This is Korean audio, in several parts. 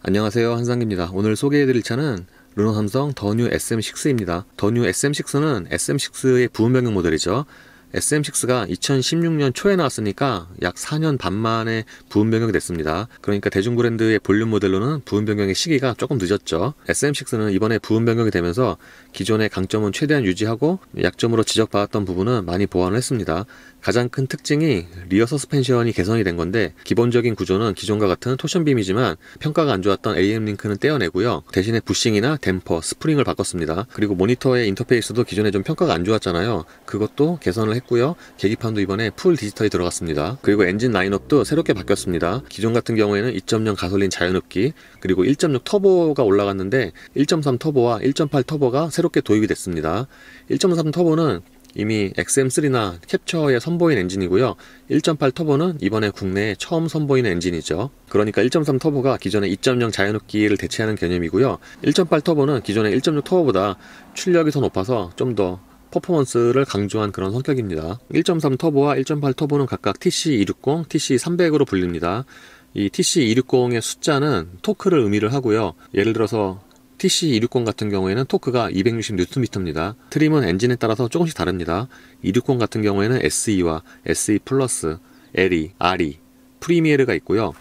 안녕하세요, 한상기입니다. 오늘 소개해드릴 차는 르노 삼성 더 뉴 SM6입니다. 더 뉴 SM6는 SM6의 부분 변경 모델이죠. SM6가 2016년 초에 나왔으니까 약 4년 반 만에 부분 변경이 됐습니다. 그러니까 대중 브랜드의 볼륨 모델로는 부분 변경의 시기가 조금 늦었죠. SM6는 이번에 부분 변경이 되면서 기존의 강점은 최대한 유지하고 약점으로 지적받았던 부분은 많이 보완을 했습니다. 가장 큰 특징이 리어 서스펜션이 개선이 된 건데, 기본적인 구조는 기존과 같은 토션빔이지만 평가가 안 좋았던 AM 링크는 떼어내고요. 대신에 부싱이나 댐퍼, 스프링을 바꿨습니다. 그리고 모니터의 인터페이스도 기존에 좀 평가가 안 좋았잖아요. 그것도 개선을 했고요. 계기판도 이번에 풀 디지털이 들어갔습니다. 그리고 엔진 라인업도 새롭게 바뀌었습니다. 기존 같은 경우에는 2.0 가솔린 자연흡기, 그리고 1.6 터보가 올라갔는데 1.3 터보와 1.8 터보가 새롭게 도입이 됐습니다. 1.3 터보는 이미 XM3나 캡처에 선보인 엔진이고요. 1.8 터보는 이번에 국내에 처음 선보이는 엔진이죠. 그러니까 1.3 터보가 기존의 2.0 자연흡기를 대체하는 개념이고요. 1.8 터보는 기존의 1.6 터보보다 출력이 더 높아서 좀 더 퍼포먼스를 강조한 그런 성격입니다. 1.3 터보와 1.8 터보는 각각 TC260, TC300으로 불립니다. 이 TC260의 숫자는 토크를 의미를 하고요. 예를 들어서 TC260 같은 경우에는 토크가 260Nm입니다. 트림은 엔진에 따라서 조금씩 다릅니다. 260 같은 경우에는 SE와 SE 플러스, LE, RE, 프리미에르가 있고요.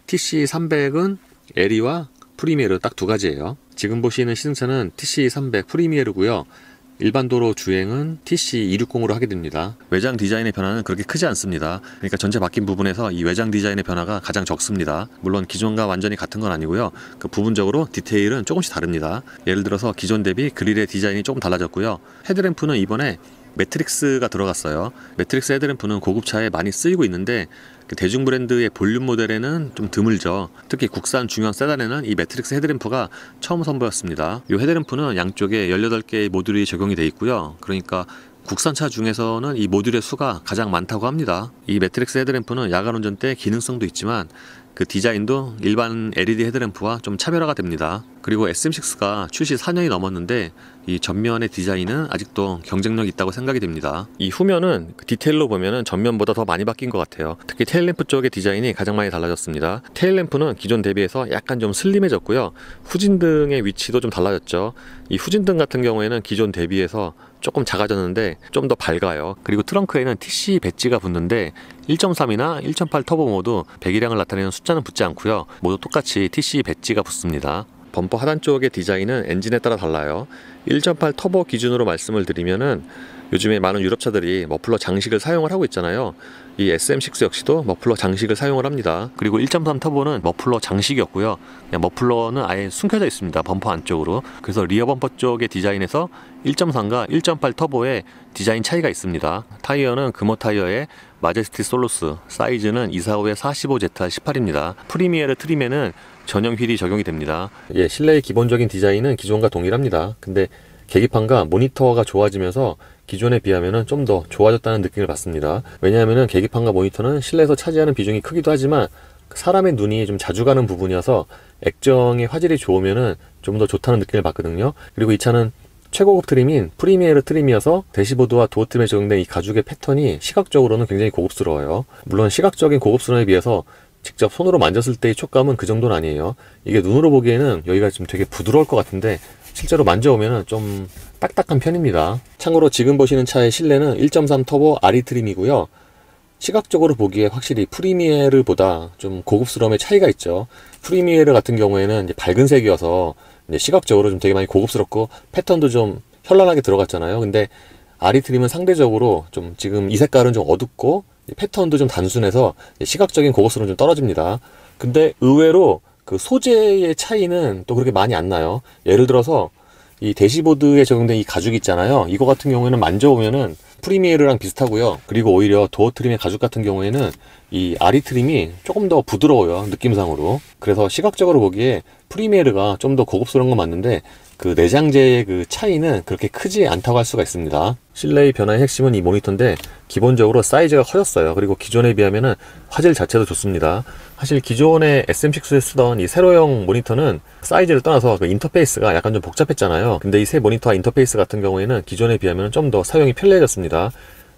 TC300은 LE와 프리미에르 딱 두 가지예요. 지금 보시는 시승차는 TC300 프리미에르고요. 일반 도로 주행은 TC260으로 하게 됩니다. 외장 디자인의 변화는 그렇게 크지 않습니다. 그러니까 전체 바뀐 부분에서 이 외장 디자인의 변화가 가장 적습니다. 물론 기존과 완전히 같은 건 아니고요. 그 부분적으로 디테일은 조금씩 다릅니다. 예를 들어서 기존 대비 그릴의 디자인이 조금 달라졌고요. 헤드램프는 이번에 매트릭스가 들어갔어요. 매트릭스 헤드램프는 고급차에 많이 쓰이고 있는데 대중 브랜드의 볼륨 모델에는 좀 드물죠. 특히 국산 중형 세단에는 이 매트릭스 헤드램프가 처음 선보였습니다. 이 헤드램프는 양쪽에 18개의 모듈이 적용이 되어 있고요. 그러니까 국산차 중에서는 이 모듈의 수가 가장 많다고 합니다. 이 매트릭스 헤드램프는 야간 운전 때 기능성도 있지만 그 디자인도 일반 LED 헤드램프와 좀 차별화가 됩니다. 그리고 SM6가 출시 4년이 넘었는데 이 전면의 디자인은 아직도 경쟁력이 있다고 생각이 됩니다. 이 후면은 디테일로 보면은 전면보다 더 많이 바뀐 것 같아요. 특히 테일램프 쪽의 디자인이 가장 많이 달라졌습니다. 테일램프는 기존 대비해서 약간 좀 슬림해졌고요. 후진등의 위치도 좀 달라졌죠. 이 후진등 같은 경우에는 기존 대비해서 조금 작아졌는데 좀 더 밝아요. 그리고 트렁크에는 TC 배지가 붙는데 1.3이나 1.8 터보 모두 배기량을 나타내는 숫자는 붙지 않고요. 모두 똑같이 TC 배지가 붙습니다. 범퍼 하단 쪽의 디자인은 엔진에 따라 달라요. 1.8 터보 기준으로 말씀을 드리면은 요즘에 많은 유럽차들이 머플러 장식을 사용을 하고 있잖아요. 이 SM6 역시도 머플러 장식을 사용을 합니다. 그리고 1.3 터보는 머플러 장식이었고요. 그냥 머플러는 아예 숨겨져 있습니다. 범퍼 안쪽으로. 그래서 리어 범퍼 쪽의 디자인에서 1.3과 1.8 터보의 디자인 차이가 있습니다. 타이어는 금호 타이어의 마제스티 솔루스, 사이즈는 245의 45ZR18입니다. 프리미에르 트림에는 전용 휠이 적용이 됩니다. 실내의 기본적인 디자인은 기존과 동일합니다. 근데 계기판과 모니터가 좋아지면서 기존에 비하면 좀 더 좋아졌다는 느낌을 받습니다. 왜냐하면 계기판과 모니터는 실내에서 차지하는 비중이 크기도 하지만 사람의 눈이 좀 자주 가는 부분이어서 액정의 화질이 좋으면 좀 더 좋다는 느낌을 받거든요. 그리고 이 차는 최고급 트림인 프리미에르 트림이어서 대시보드와 도어 트림에 적용된 이 가죽의 패턴이 시각적으로는 굉장히 고급스러워요. 물론 시각적인 고급스러움에 비해서 직접 손으로 만졌을 때의 촉감은 그 정도는 아니에요. 이게 눈으로 보기에는 여기가 좀 되게 부드러울 것 같은데 실제로 만져보면 좀 딱딱한 편입니다. 참고로 지금 보시는 차의 실내는 1.3 터보 RE 트림이고요. 시각적으로 보기에 확실히 프리미에르보다 좀 고급스러움의 차이가 있죠. 프리미에르 같은 경우에는 이제 밝은 색이어서 이제 시각적으로 좀 되게 많이 고급스럽고 패턴도 좀 현란하게 들어갔잖아요. 근데 RE 트림은 상대적으로 좀 지금 이 색깔은 좀 어둡고 패턴도 좀 단순해서 시각적인 고급스러움은 좀 떨어집니다. 근데 의외로 그 소재의 차이는 또 그렇게 많이 안 나요. 예를 들어서 이 대시보드에 적용된 이 가죽 있잖아요. 이거 같은 경우에는 만져보면은 프리미에르랑 비슷하고요. 그리고 오히려 도어 트림의 가죽 같은 경우에는 이 RE 트림이 조금 더 부드러워요. 느낌상으로. 그래서 시각적으로 보기에 프리미에르가 좀 더 고급스러운 건 맞는데 그 내장재의 그 차이는 그렇게 크지 않다고 할 수가 있습니다. 실내의 변화의 핵심은 이 모니터인데 기본적으로 사이즈가 커졌어요. 그리고 기존에 비하면은 화질 자체도 좋습니다. 사실 기존의 SM6에 쓰던 이 세로형 모니터는 사이즈를 떠나서 그 인터페이스가 약간 좀 복잡했잖아요. 근데 이 새 모니터와 인터페이스 같은 경우에는 기존에 비하면 좀 더 사용이 편리해졌습니다.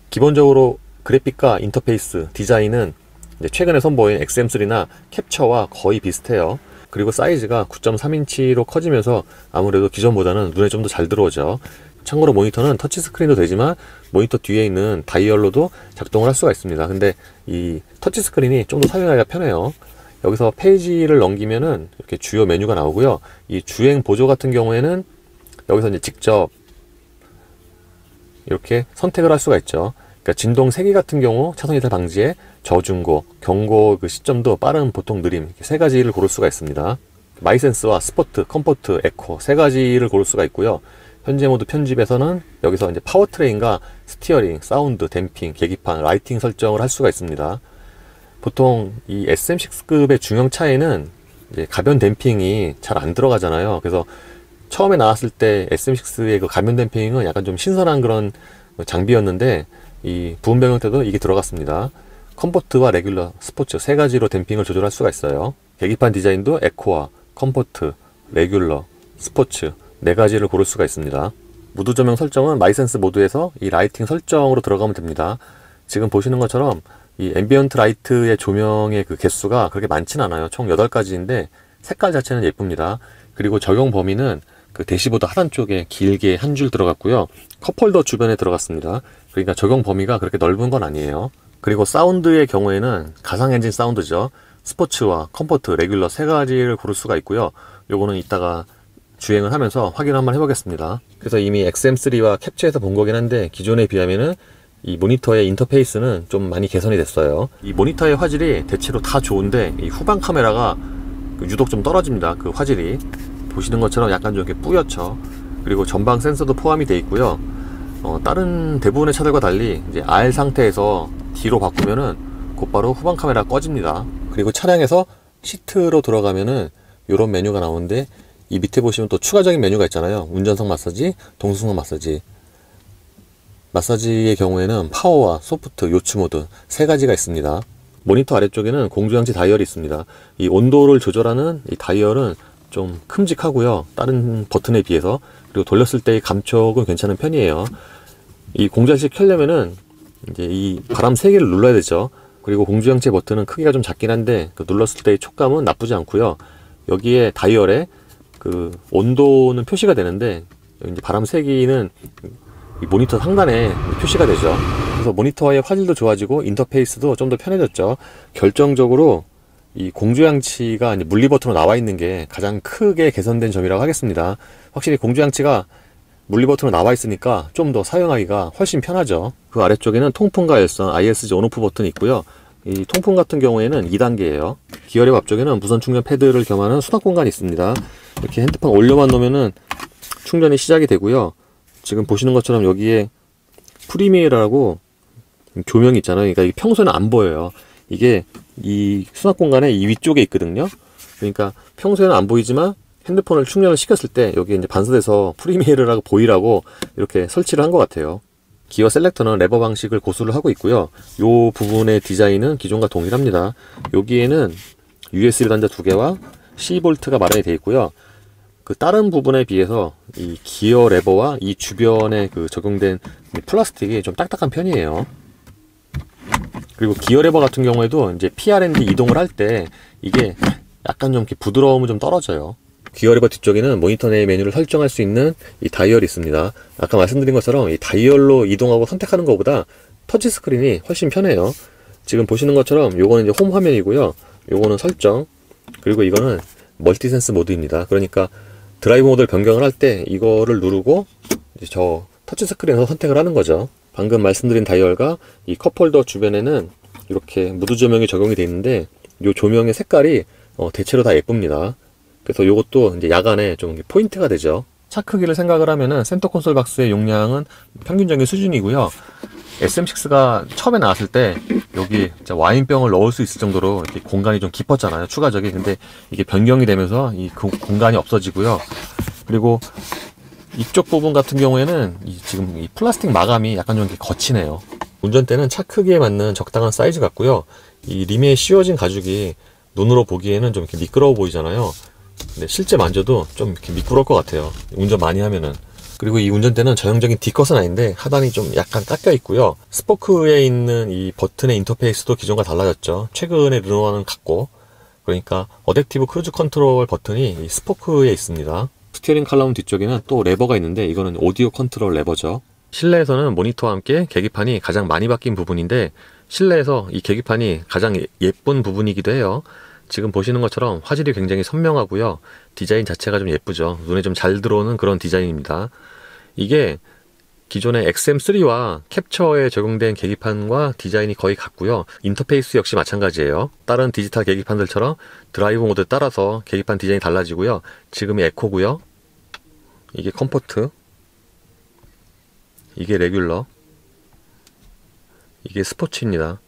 기본적으로 그래픽과 인터페이스, 디자인은 이제 최근에 선보인 XM3나 캡처와 거의 비슷해요. 그리고 사이즈가 9.3인치로 커지면서 아무래도 기존보다는 눈에 좀 더 잘 들어오죠. 참고로 모니터는 터치스크린도 되지만 모니터 뒤에 있는 다이얼로도 작동을 할 수가 있습니다. 근데 이 터치스크린이 좀 더 사용하기가 편해요. 여기서 페이지를 넘기면은 이렇게 주요 메뉴가 나오고요. 이 주행 보조 같은 경우에는 여기서 이제 직접 이렇게 선택을 할 수가 있죠. 그러니까 진동 세기 같은 경우 차선 이탈 방지에 저중고, 경고 그 시점도 빠른, 보통, 느림 이렇게 세 가지를 고를 수가 있습니다. 마이센스와 스포트, 컴포트, 에코 세 가지를 고를 수가 있고요. 현재 모드 편집에서는 여기서 이제 파워트레인과 스티어링, 사운드, 댐핑, 계기판, 라이팅 설정을 할 수가 있습니다. 보통 이 SM6급의 중형차에는 이제 가변 댐핑이 잘 안 들어가잖아요. 그래서 처음에 나왔을 때 SM6의 그 가변 댐핑은 약간 좀 신선한 그런 장비였는데 이 부분 변경 때도 이게 들어갔습니다. 컴포트와 레귤러, 스포츠 세 가지로 댐핑을 조절할 수가 있어요. 계기판 디자인도 에코와 컴포트, 레귤러, 스포츠 네 가지를 고를 수가 있습니다. 무드 조명 설정은 마이센스 모드에서 이 라이팅 설정으로 들어가면 됩니다. 지금 보시는 것처럼 이 앰비언트 라이트의 조명의 그 개수가 그렇게 많진 않아요. 총 8가지인데 색깔 자체는 예쁩니다. 그리고 적용 범위는 그 대시보드 하단 쪽에 길게 한 줄 들어갔고요. 컵홀더 주변에 들어갔습니다. 그러니까 적용 범위가 그렇게 넓은 건 아니에요. 그리고 사운드의 경우에는 가상 엔진 사운드죠. 스포츠와 컴포트, 레귤러 세 가지를 고를 수가 있고요. 요거는 이따가 주행을 하면서 확인 한번 해보겠습니다. 그래서 이미 XM3와 캡처해서 본 거긴 한데 기존에 비하면은 이 모니터의 인터페이스는 좀 많이 개선이 됐어요. 이 모니터의 화질이 대체로 다 좋은데 이 후방 카메라가 유독 좀 떨어집니다. 그 화질이 보시는 것처럼 약간 좀 이렇게 뿌옇죠. 그리고 전방 센서도 포함이 되어 있고요. 다른 대부분의 차들과 달리 이제 R 상태에서 D로 바꾸면은 곧바로 후방 카메라가 꺼집니다. 그리고 차량에서 시트로 들어가면은 이런 메뉴가 나오는데 이 밑에 보시면 또 추가적인 메뉴가 있잖아요. 운전석 마사지, 동승석 마사지. 마사지의 경우에는 파워와 소프트, 요츠 모드 세 가지가 있습니다. 모니터 아래쪽에는 공조장치 다이얼이 있습니다. 이 온도를 조절하는 이 다이얼은 좀 큼직하고요. 다른 버튼에 비해서. 그리고 돌렸을 때의 감촉은 괜찮은 편이에요. 이 공조장치 켜려면은 이제 이 바람 세기를 눌러야 되죠. 그리고 공조장치 버튼은 크기가 좀 작긴 한데 그 눌렀을 때의 촉감은 나쁘지 않고요. 여기에 다이얼에 그 온도는 표시가 되는데 이제 바람 세기는 이 모니터 상단에 표시가 되죠. 그래서 모니터의 화질도 좋아지고 인터페이스도 좀 더 편해졌죠. 결정적으로 이 공조장치가 이제 물리 버튼으로 나와 있는 게 가장 크게 개선된 점이라고 하겠습니다. 확실히 공조장치가 물리 버튼으로 나와 있으니까 좀 더 사용하기가 훨씬 편하죠. 그 아래쪽에는 통풍과 열선, ISG 온오프 버튼이 있고요. 이 통풍 같은 경우에는 2단계예요. 기어랩 앞쪽에는 무선 충전 패드를 겸하는 수납 공간이 있습니다. 이렇게 핸드폰 올려만 놓으면은 충전이 시작이 되고요. 지금 보시는 것처럼 여기에 프리미어라고 조명이 있잖아요. 그러니까 이게 평소에는 안 보여요. 이게 이 수납 공간에 이 위쪽에 있거든요. 그러니까 평소에는 안 보이지만 핸드폰을 충전을 시켰을 때 여기 이제 반사돼서 프리미어라고 보이라고 이렇게 설치를 한 것 같아요. 기어 셀렉터는 레버 방식을 고수를 하고 있고요. 이 부분의 디자인은 기존과 동일합니다. 여기에는 USB 단자 2개와 C볼트가 마련이 되어 있고요. 그 다른 부분에 비해서 이 기어 레버와 이 주변에 그 적용된 플라스틱이 좀 딱딱한 편이에요. 그리고 기어 레버 같은 경우에도 이제 PRND 이동을 할 때 이게 약간 좀 이렇게 부드러움은 좀 떨어져요. 기어 레버 뒤쪽에는 모니터 내 메뉴를 설정할 수 있는 이 다이얼이 있습니다. 아까 말씀드린 것처럼 이 다이얼로 이동하고 선택하는 것보다 터치 스크린이 훨씬 편해요. 지금 보시는 것처럼 요거는 이제 홈 화면이고요. 요거는 설정, 그리고 이거는 멀티센스 모드입니다. 그러니까 드라이브 모드를 변경을 할 때 이거를 누르고 이제 저 터치 스크린에서 선택을 하는 거죠. 방금 말씀드린 다이얼과 이 컵홀더 주변에는 이렇게 무드 조명이 적용이 되어 있는데 이 조명의 색깔이 대체로 다 예쁩니다. 그래서 이것도 이제 야간에 좀 포인트가 되죠. 차 크기를 생각을 하면은 센터 콘솔 박스의 용량은 평균적인 수준이고요. SM6가 처음에 나왔을 때 여기 와인병을 넣을 수 있을 정도로 이렇게 공간이 좀 깊었잖아요. 추가적인. 근데 이게 변경이 되면서 이 공간이 없어지고요. 그리고 이쪽 부분 같은 경우에는 지금 이 플라스틱 마감이 약간 좀 이렇게 거치네요. 운전대는 차 크기에 맞는 적당한 사이즈 같고요. 이 림에 씌워진 가죽이 눈으로 보기에는 좀 이렇게 미끄러워 보이잖아요. 근데 실제 만져도 좀 이렇게 미끄러울 것 같아요. 운전 많이 하면은. 그리고 이 운전대는 전형적인 D컷은 아닌데 하단이 좀 약간 깎여 있고요. 스포크에 있는 이 버튼의 인터페이스도 기존과 달라졌죠. 최근에 르노와는 같고, 그러니까 어댑티브 크루즈 컨트롤 버튼이 이 스포크에 있습니다. 스티어링 칼럼 뒤쪽에는 또 레버가 있는데 이거는 오디오 컨트롤 레버죠. 실내에서는 모니터와 함께 계기판이 가장 많이 바뀐 부분인데 실내에서 이 계기판이 가장 예쁜 부분이기도 해요. 지금 보시는 것처럼 화질이 굉장히 선명하고요. 디자인 자체가 좀 예쁘죠. 눈에 좀 잘 들어오는 그런 디자인입니다. 이게 기존의 XM3와 캡처에 적용된 계기판과 디자인이 거의 같고요. 인터페이스 역시 마찬가지예요. 다른 디지털 계기판들처럼 드라이브 모드에 따라서 계기판 디자인이 달라지고요. 지금이 에코고요. 이게 컴포트, 이게 레귤러, 이게 스포츠입니다.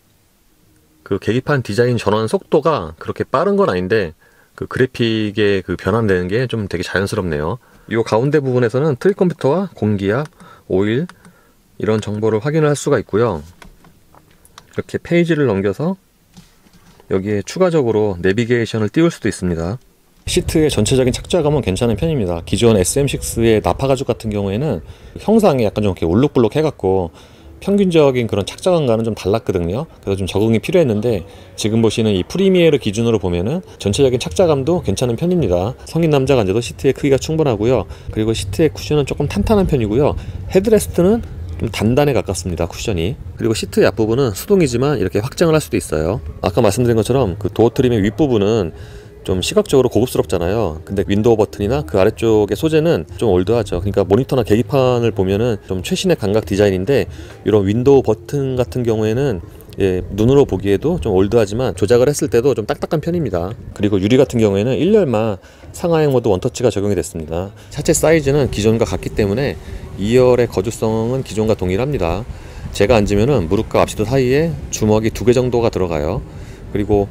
그 계기판 디자인 전환 속도가 그렇게 빠른 건 아닌데 그 그래픽의 그 변환되는 게 좀 되게 자연스럽네요. 이 가운데 부분에서는 트릭 컴퓨터와 공기압, 오일 이런 정보를 확인을 할 수가 있고요. 이렇게 페이지를 넘겨서 여기에 추가적으로 내비게이션을 띄울 수도 있습니다. 시트의 전체적인 착좌감은 괜찮은 편입니다. 기존 SM6의 나파 가죽 같은 경우에는 형상이 약간 좀 이렇게 울룩불룩 해갖고 평균적인 그런 착좌감과는 좀 달랐거든요. 그래서 좀 적응이 필요했는데 지금 보시는 이 프리미에르 기준으로 보면은 전체적인 착좌감도 괜찮은 편입니다. 성인 남자가 앉아도 시트의 크기가 충분하고요. 그리고 시트의 쿠션은 조금 탄탄한 편이고요. 헤드레스트는 좀 단단에 가깝습니다. 쿠션이. 그리고 시트의 앞부분은 수동이지만 이렇게 확장을 할 수도 있어요. 아까 말씀드린 것처럼 그 도어 트림의 윗부분은 좀 시각적으로 고급스럽잖아요. 근데 윈도우 버튼이나 그 아래쪽의 소재는 좀 올드하죠. 그러니까 모니터나 계기판을 보면은 좀 최신의 감각 디자인인데 이런 윈도우 버튼 같은 경우에는 눈으로 보기에도 좀 올드하지만 조작을 했을 때도 좀 딱딱한 편입니다. 그리고 유리 같은 경우에는 1열만 상하행 모드 원터치가 적용이 됐습니다. 차체 사이즈는 기존과 같기 때문에 2열의 거주성은 기존과 동일합니다. 제가 앉으면은 무릎과 앞시도 사이에 주먹이 2개 정도가 들어가요. 그리고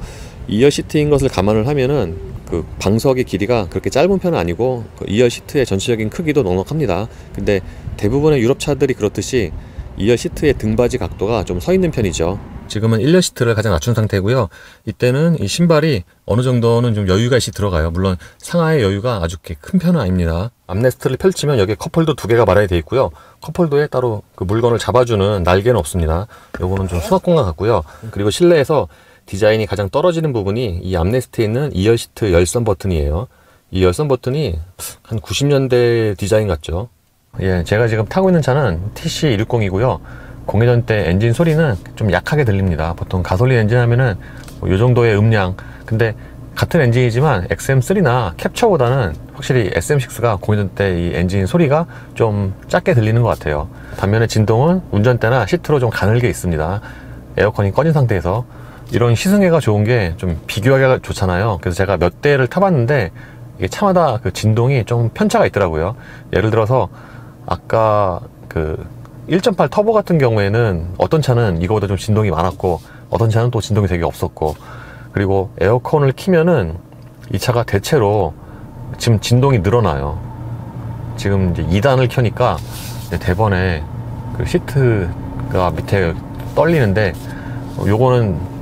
2열 시트인 것을 감안을 하면은 그 방석의 길이가 그렇게 짧은 편은 아니고 그 2열 시트의 전체적인 크기도 넉넉합니다. 근데 대부분의 유럽 차들이 그렇듯이 2열 시트의 등받이 각도가 좀 서 있는 편이죠. 지금은 1열 시트를 가장 낮춘 상태고요. 이때는 이 신발이 어느 정도는 좀 여유가 있이 들어가요. 물론 상하의 여유가 아주 큰 편은 아닙니다. 암레스트를 펼치면 여기에 컵홀더 2개가 마련이 되어 있고요. 컵홀더에 따로 그 물건을 잡아주는 날개는 없습니다. 요거는 좀 수납 공간 같고요. 그리고 실내에서 디자인이 가장 떨어지는 부분이 이 암레스트에 있는 2열 시트 열선 버튼이에요. 이 열선 버튼이 한 90년대 디자인 같죠. 예, 제가 지금 타고 있는 차는 TC160이고요. 공회전 때 엔진 소리는 좀 약하게 들립니다. 보통 가솔린 엔진 하면은 이 정도의 음량. 근데 같은 엔진이지만 XM3나 캡처보다는 확실히 SM6가 공회전 때 이 엔진 소리가 좀 작게 들리는 것 같아요. 반면에 진동은 운전대나 시트로 좀 가늘게 있습니다. 에어컨이 꺼진 상태에서. 이런 시승회가 좋은 게 좀 비교하기가 좋잖아요. 그래서 제가 몇 대를 타봤는데 이게 차마다 그 진동이 좀 편차가 있더라고요. 예를 들어서 아까 그 1.8 터보 같은 경우에는 어떤 차는 이거보다 좀 진동이 많았고 어떤 차는 또 진동이 되게 없었고, 그리고 에어컨을 키면은 이 차가 대체로 지금 진동이 늘어나요. 지금 이제 2단을 켜니까 대번에 그 시트가 밑에 떨리는데 요거는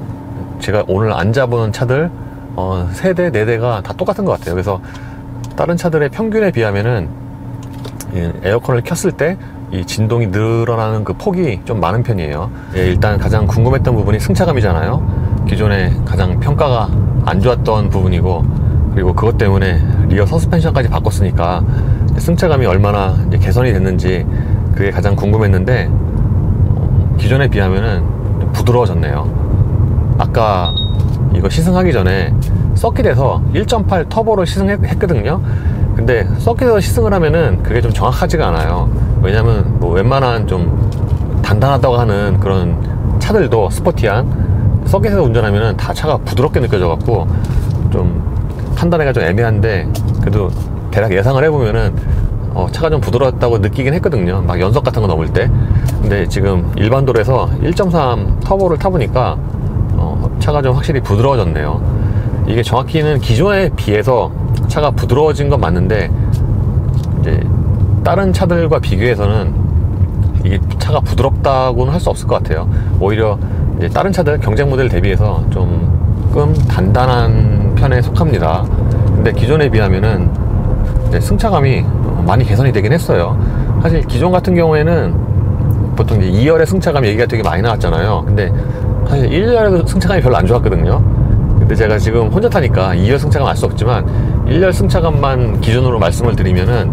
제가 오늘 앉아본 차들 3대, 4대가 다 똑같은 것 같아요. 그래서 다른 차들의 평균에 비하면은 에어컨을 켰을 때 이 진동이 늘어나는 그 폭이 좀 많은 편이에요. 일단 가장 궁금했던 부분이 승차감이잖아요. 기존에 가장 평가가 안 좋았던 부분이고, 그리고 그것 때문에 리어 서스펜션까지 바꿨으니까 승차감이 얼마나 이제 개선이 됐는지 그게 가장 궁금했는데 기존에 비하면은 좀 부드러워졌네요. 아까 이거 시승하기 전에 서킷에서 1.8 터보를 시승했거든요. 근데 서킷에서 시승을 하면은 그게 좀 정확하지가 않아요. 왜냐면 뭐 웬만한 좀 단단하다고 하는 그런 차들도 스포티한 서킷에서 운전하면은 다 차가 부드럽게 느껴져 갖고 좀 판단하기가 좀 애매한데, 그래도 대략 예상을 해보면은 차가 좀 부드러웠다고 느끼긴 했거든요. 막 연석 같은 거 넘을 때. 근데 지금 일반 도로에서 1.3 터보를 타보니까 차가 좀 확실히 부드러워졌네요. 이게 정확히는 기존에 비해서 차가 부드러워진 건 맞는데 이제 다른 차들과 비교해서는 이게 차가 부드럽다고는 할 수 없을 것 같아요. 오히려 이제 다른 차들 경쟁 모델 대비해서 조금 단단한 편에 속합니다. 근데 기존에 비하면은 이제 승차감이 많이 개선이 되긴 했어요. 사실 기존 같은 경우에는 보통 이제 2열의 승차감 얘기가 되게 많이 나왔잖아요. 근데 사실 1열에도 승차감이 별로 안 좋았거든요. 근데 제가 지금 혼자 타니까 2열 승차감 알 수 없지만 1열 승차감만 기준으로 말씀을 드리면은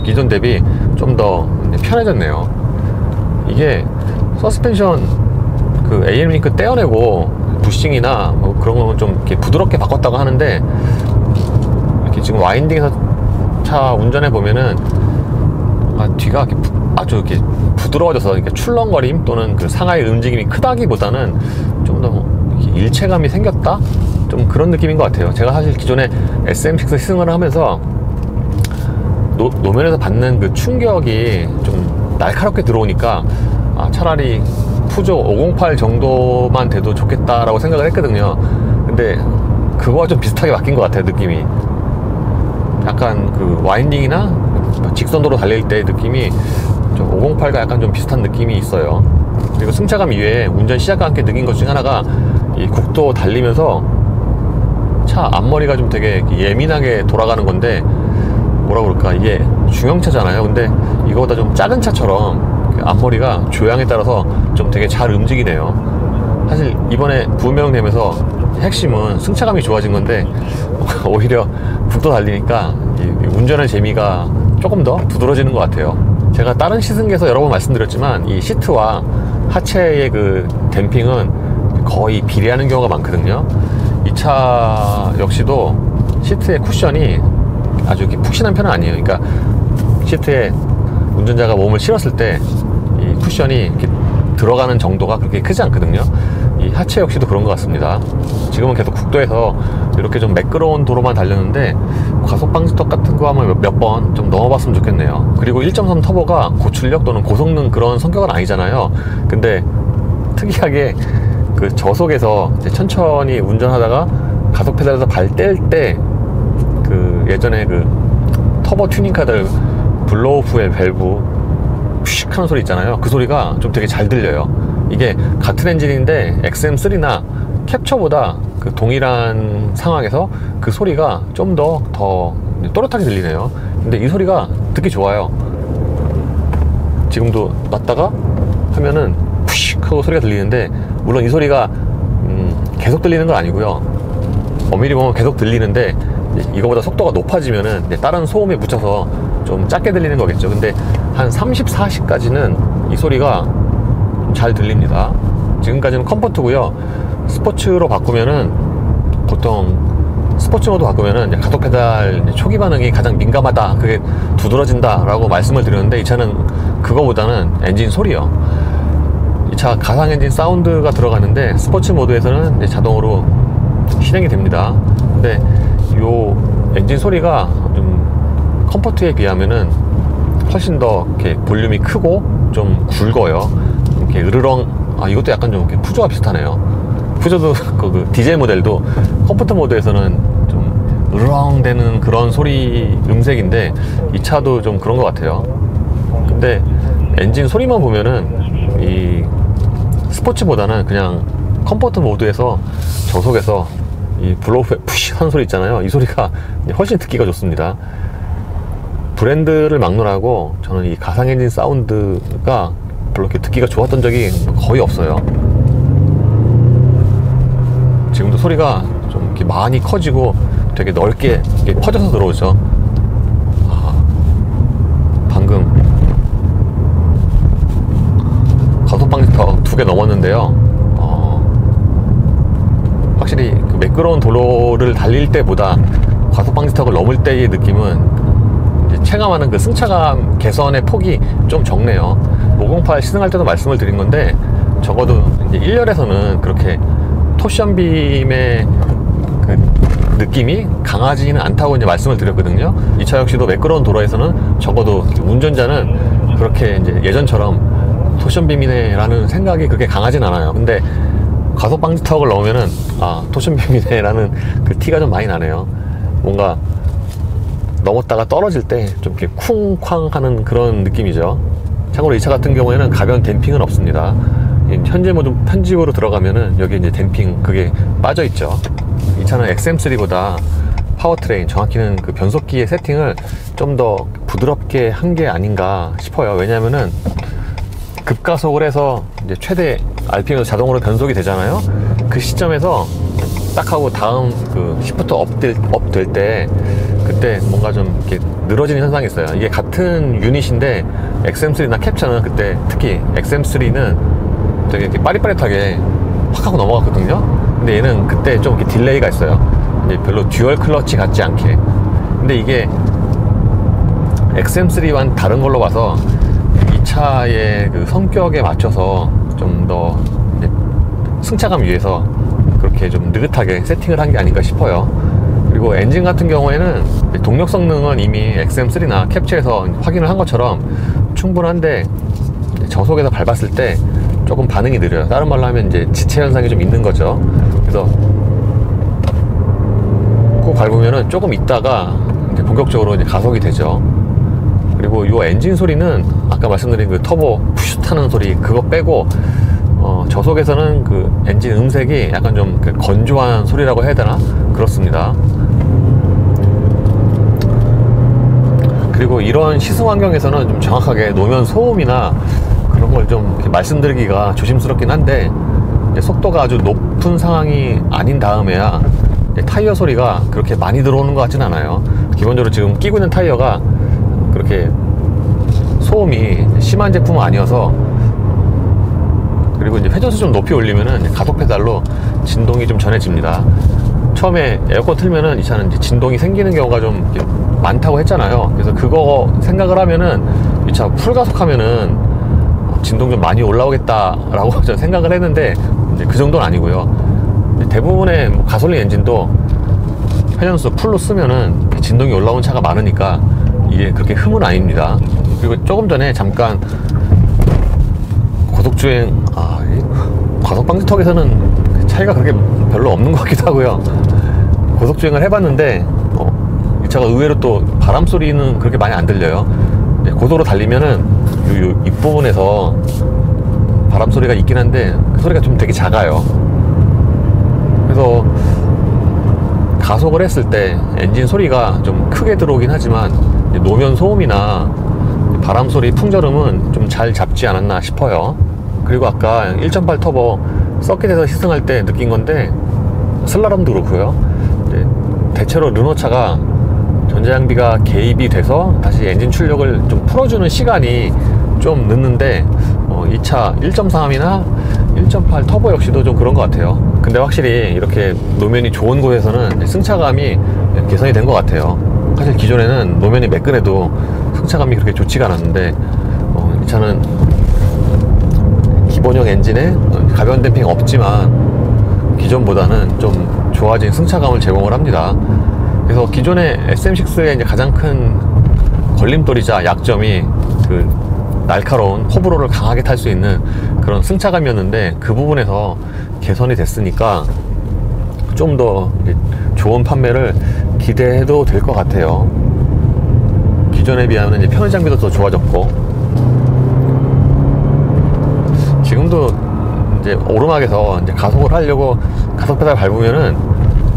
기존 대비 좀 더 편해졌네요. 이게 서스펜션 그 AM 링크 떼어내고 부싱이나 뭐 그런 건 좀 이렇게 부드럽게 바꿨다고 하는데, 이렇게 지금 와인딩에서 차 운전해 보면은 뒤가 이렇게 아주 이렇게 부드러워져서 이렇게 출렁거림 또는 그 상하의 움직임이 크다기보다는 좀 더 일체감이 생겼다? 좀 그런 느낌인 것 같아요. 제가 사실 기존에 SM6 시승을 하면서 노면에서 받는 그 충격이 좀 날카롭게 들어오니까 차라리 푸조 508 정도만 돼도 좋겠다라고 생각을 했거든요. 근데 그거와 좀 비슷하게 바뀐 것 같아요, 느낌이. 약간 그 와인딩이나 직선도로 달릴 때 느낌이 좀 508과 약간 좀 비슷한 느낌이 있어요. 그리고 승차감 이외에 운전 시작과 함께 느낀 것 중에 하나가 이 국도 달리면서 차 앞머리가 좀 되게 예민하게 돌아가는 건데, 뭐라 그럴까, 이게 중형차잖아요. 근데 이거보다 좀 작은 차처럼 앞머리가 조향에 따라서 좀 되게 잘 움직이네요. 사실 이번에 부음명 내면서 핵심은 승차감이 좋아진 건데 오히려 국도 달리니까 이 운전의 재미가 조금 더 부드러워지는 것 같아요. 제가 다른 시승기에서 여러 번 말씀드렸지만 이 시트와 하체의 그 댐핑은 거의 비례하는 경우가 많거든요. 이 차 역시도 시트의 쿠션이 아주 이렇게 푹신한 편은 아니에요. 그러니까 시트에 운전자가 몸을 실었을 때 이 쿠션이 이렇게 들어가는 정도가 그렇게 크지 않거든요. 이 하체 역시도 그런 것 같습니다. 지금은 계속 국도에서 이렇게 좀 매끄러운 도로만 달렸는데 과속 방지턱 같은 거 한번 몇 번 좀 넘어봤으면 좋겠네요. 그리고 1.3 터보가 고출력 또는 고성능 그런 성격은 아니잖아요. 근데 특이하게 그 저속에서 이제 천천히 운전하다가 가속 페달에서 발 뗄 때 그 예전에 그 터보 튜닝카들 블로우프의 밸브 푸식 하는 소리 있잖아요. 그 소리가 좀 되게 잘 들려요. 이게 같은 엔진인데 XM3나 캡처보다 그 동일한 상황에서 그 소리가 좀 더 또렷하게 들리네요. 근데 이 소리가 듣기 좋아요. 지금도 놨다가 하면은 푸식 하고 소리가 들리는데, 물론 이 소리가 계속 들리는 건 아니고요. 엄밀히 보면 계속 들리는데 이거보다 속도가 높아지면은 다른 소음에 묻혀서 좀 작게 들리는 거겠죠. 근데 한 30, 40까지는 이 소리가 잘 들립니다. 지금까지는 컴포트고요. 스포츠로 바꾸면은 보통 스포츠 모드 바꾸면은 가속 페달 초기 반응이 가장 민감하다, 그게 두드러진다 라고 말씀을 드렸는데, 이 차는 그거보다는 엔진 소리요. 이 차 가상 엔진 사운드가 들어가는데 스포츠 모드에서는 이제 자동으로 실행이 됩니다. 근데 요 엔진 소리가 좀 컴포트에 비하면은 훨씬 더 이렇게 볼륨이 크고 좀 굵어요. 이렇게 으르렁, 이것도 약간 좀 이렇게 푸조와 비슷하네요. 푸조도 그 디젤 모델도 컴포트 모드에서는 좀 으르렁 되는 그런 소리 음색인데 이 차도 좀 그런 것 같아요. 근데 엔진 소리만 보면은 이 스포츠보다는 그냥 컴포트 모드에서 저속에서 이 블로우프의 푸시 하는 소리 있잖아요. 이 소리가 훨씬 듣기가 좋습니다. 브랜드를 막론하고 저는 이 가상 엔진 사운드가 별로 이렇게 듣기가 좋았던 적이 거의 없어요. 지금도 소리가 좀 이렇게 많이 커지고 되게 넓게 이렇게 퍼져서 들어오죠. 방금 가속 방지턱 2개 넘었는데요. 확실히 그 매끄러운 도로를 달릴 때보다 과속 방지턱을 넘을 때의 느낌은 이제 체감하는 그 승차감 개선의 폭이 좀 적네요. 508 시승할 때도 말씀을 드린 건데, 적어도 이제 1열에서는 그렇게 토션빔의 그 느낌이 강하지는 않다고 이제 말씀을 드렸거든요. 이 차 역시도 매끄러운 도로에서는 적어도 운전자는 그렇게 이제 예전처럼 토션빔이네 라는 생각이 그렇게 강하진 않아요. 근데 가속 방지턱을 넘으면은 토션빔이네 라는 그 티가 좀 많이 나네요. 뭔가 넘었다가 떨어질 때 좀 이렇게 쿵쾅 하는 그런 느낌이죠. 참고로 이 차 같은 경우에는 가변 댐핑은 없습니다. 현재 모드 편집으로 들어가면은 여기 이제 댐핑 그게 빠져 있죠. 이 차는 XM3보다 파워트레인, 정확히는 그 변속기의 세팅을 좀 더 부드럽게 한 게 아닌가 싶어요. 왜냐면은 급가속을 해서 이제 최대 RPM에서 자동으로 변속이 되잖아요. 그 시점에서 딱 하고 다음 그 시프트 업 될 때 그때 뭔가 좀 이렇게 늘어지는 현상이 있어요. 이게 같은 유닛인데 XM3나 캡처는 그때 특히 XM3는 되게 이렇게 빠릿빠릿하게 확 하고 넘어갔거든요. 근데 얘는 그때 좀 이렇게 딜레이가 있어요. 이제 별로 듀얼 클러치 같지 않게. 근데 이게 XM3와는 다른 걸로 봐서 이 차의 그 성격에 맞춰서 좀 더 승차감 위해서 그렇게 좀 느긋하게 세팅을 한 게 아닌가 싶어요. 그리고 엔진 같은 경우에는 동력 성능은 이미 XM3나 캡처에서 확인을 한 것처럼 충분한데 저속에서 밟았을 때 조금 반응이 느려요. 다른 말로 하면 이제 지체 현상이 좀 있는 거죠. 그래서 꼭 밟으면은 조금 있다가 이제 본격적으로 이제 가속이 되죠. 그리고 이 엔진 소리는 아까 말씀드린 그 터보 푸슛 하는 소리 그거 빼고 저속에서는 그 엔진 음색이 약간 좀 건조한 소리라고 해야 되나? 그렇습니다. 그리고 이런 시승 환경에서는 좀 정확하게 노면 소음이나 그런 걸 좀 말씀드리기가 조심스럽긴 한데 속도가 아주 높은 상황이 아닌 다음에야 타이어 소리가 그렇게 많이 들어오는 것 같진 않아요. 기본적으로 지금 끼고 있는 타이어가 그렇게 소음이 심한 제품은 아니어서. 그리고 이제 회전수 좀 높이 올리면은 가속 페달로 진동이 좀 전해집니다. 처음에 에어컨 틀면은 이 차는 이제 진동이 생기는 경우가 좀 많다고 했잖아요. 그래서 그거 생각을 하면은 이 차 풀가속하면은 진동 좀 많이 올라오겠다라고 저는 생각을 했는데 이제 그 정도는 아니고요. 대부분의 가솔린 엔진도 회전수 풀로 쓰면은 진동이 올라오는 차가 많으니까 이게 그렇게 흠은 아닙니다. 그리고 조금 전에 잠깐 고속주행, 과속방지턱에서는 차이가 그렇게 별로 없는 것 같기도 하고요. 고속주행을 해봤는데 이 차가 의외로 또 바람 소리는 그렇게 많이 안 들려요. 고도로 달리면은 요 윗부분에서 바람 소리가 있긴 한데 그 소리가 좀 되게 작아요. 그래서 가속을 했을 때 엔진 소리가 좀 크게 들어오긴 하지만 노면 소음이나 바람 소리 풍절음은 좀 잘 잡지 않았나 싶어요. 그리고 아까 1.8 터보 서킷에서 시승할 때 느낀 건데 슬라롬도 그렇고요. 대체로 르노차가 전자장비가 개입이 돼서 다시 엔진 출력을 좀 풀어주는 시간이 좀 늦는데 이 차 1.3이나 1.8 터보 역시도 좀 그런 것 같아요. 근데 확실히 이렇게 노면이 좋은 곳에서는 승차감이 개선이 된 것 같아요. 사실 기존에는 노면이 매끈해도 승차감이 그렇게 좋지가 않았는데 이 차는 기본형 엔진에 가변 댐핑 없지만 기존보다는 좀 좋아진 승차감을 제공을 합니다. 그래서 기존의 SM6의 이제 가장 큰 걸림돌이자 약점이 그 날카로운 호불호를 강하게 탈 수 있는 그런 승차감이었는데 그 부분에서 개선이 됐으니까 좀 더 좋은 판매를 기대해도 될 것 같아요. 기존에 비하면 이제 편의 장비도 더 좋아졌고, 지금도 이제 오르막에서 이제 가속을 하려고 가속 페달 밟으면은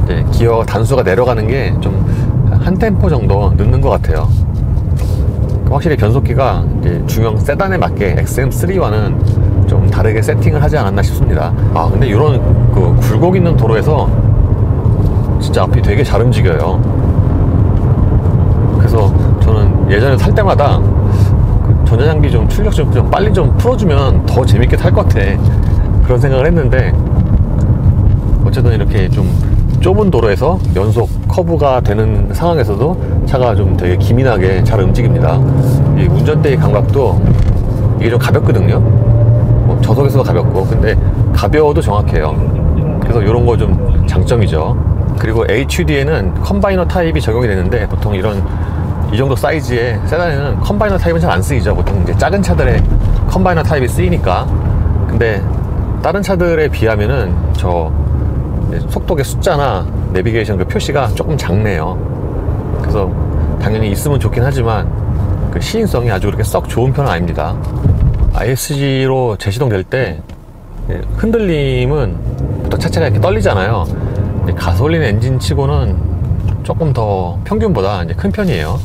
이제 기어 단수가 내려가는 게 좀 한 템포 정도 늦는 것 같아요. 확실히 변속기가 이제 중형 세단에 맞게 XM3와는 좀 다르게 세팅을 하지 않았나 싶습니다. 근데 이런 그 굴곡 있는 도로에서 진짜 앞이 되게 잘 움직여요. 그래서 저는 예전에 탈 때마다 전자장비 좀 출력 좀 빨리 좀 풀어주면 더 재밌게 탈 것 같아, 그런 생각을 했는데 어쨌든 이렇게 좀 좁은 도로에서 연속 커브가 되는 상황에서도 차가 좀 되게 기민하게 잘 움직입니다. 이 운전대의 감각도 이게 좀 가볍거든요. 저속에서도 가볍고, 근데 가벼워도 정확해요. 그래서 이런 거 좀 장점이죠. 그리고 HUD에는 컴바이너 타입이 적용이 되는데 보통 이 정도 사이즈의 세단에는 컴바이너 타입은 잘 안 쓰이죠. 보통 이제 작은 차들의 컴바이너 타입이 쓰이니까. 근데 다른 차들에 비하면은 저 속도계 숫자나 내비게이션 그 표시가 조금 작네요. 그래서 당연히 있으면 좋긴 하지만 그 시인성이 아주 그렇게 썩 좋은 편은 아닙니다. ISG로 재시동될 때 흔들림은 보통 차체가 이렇게 떨리잖아요. 가솔린 엔진 치고는 조금 더 평균보다 이제 큰 편이에요.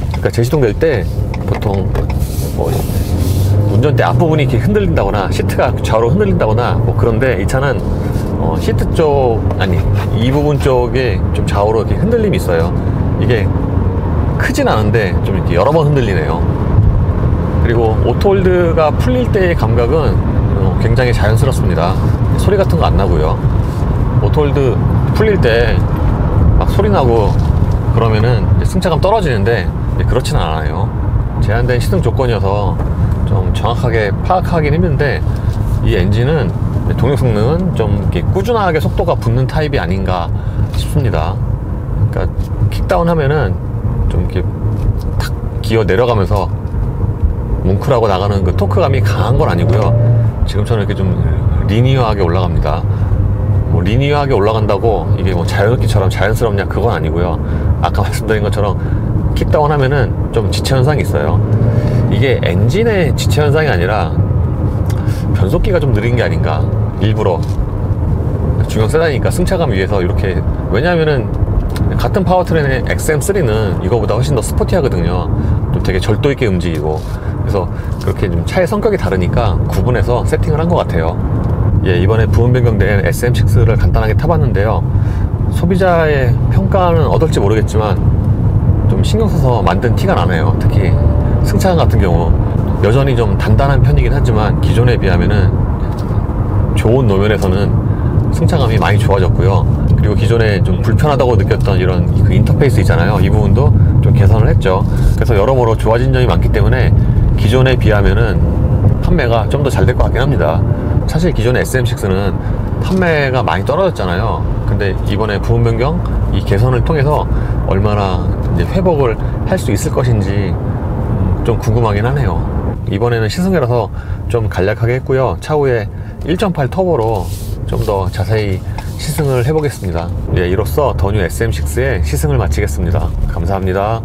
그러니까 재시동될 때 보통 운전대 앞부분이 이렇게 흔들린다거나 시트가 좌우로 흔들린다거나 그런데 이 차는 시트 쪽, 아니 이 부분 쪽에 좀 좌우로 이렇게 흔들림이 있어요. 이게 크진 않은데 좀 이렇게 여러 번 흔들리네요. 그리고 오토홀드가 풀릴 때의 감각은 굉장히 자연스럽습니다. 소리 같은 거 안 나고요. 오토홀드 풀릴 때 막 소리 나고 그러면은 승차감 떨어지는데 그렇진 않아요. 제한된 시승 조건이어서 좀 정확하게 파악하긴 힘든데, 이 엔진은 동력 성능은 좀 이렇게 꾸준하게 속도가 붙는 타입이 아닌가 싶습니다. 그러니까 킥다운 하면은 좀 이렇게 탁 기어 내려가면서 뭉클하고 나가는 그 토크감이 강한 건 아니고요. 지금처럼 이렇게 좀 리니어하게 올라갑니다. 뭐 리니어하게 올라간다고 이게 뭐 자연스럽기처럼 자연스럽냐, 그건 아니고요. 아까 말씀드린 것처럼 킥다운 하면은 좀 지체 현상이 있어요. 이게 엔진의 지체 현상이 아니라 변속기가 좀 느린 게 아닌가. 일부러 중형 세단이니까 승차감 위해서 이렇게, 왜냐하면은 같은 파워트레인의 XM3는 이거보다 훨씬 더 스포티하거든요. 좀 되게 절도 있게 움직이고, 그래서 그렇게 좀 차의 성격이 다르니까 구분해서 세팅을 한 것 같아요. 예, 이번에 부분 변경된 SM6를 간단하게 타봤는데요. 소비자의 평가는 어떨지 모르겠지만 좀 신경 써서 만든 티가 나네요. 특히 승차감 같은 경우 여전히 좀 단단한 편이긴 하지만 기존에 비하면은 좋은 노면에서는 승차감이 많이 좋아졌고요. 그리고 기존에 좀 불편하다고 느꼈던 이런 그 인터페이스 있잖아요. 이 부분도 좀 개선을 했죠. 그래서 여러모로 좋아진 점이 많기 때문에 기존에 비하면은 판매가 좀 더 잘 될 것 같긴 합니다. 사실 기존의 SM6는 판매가 많이 떨어졌잖아요. 근데 이번에 부분 변경 이 개선을 통해서 얼마나 이제 회복을 할 수 있을 것인지 좀 궁금하긴 하네요. 이번에는 시승이라서 좀 간략하게 했고요. 차후에 1.8 터보로 좀 더 자세히 시승을 해보겠습니다. 예, 이로써 더뉴 SM6의 시승을 마치겠습니다. 감사합니다.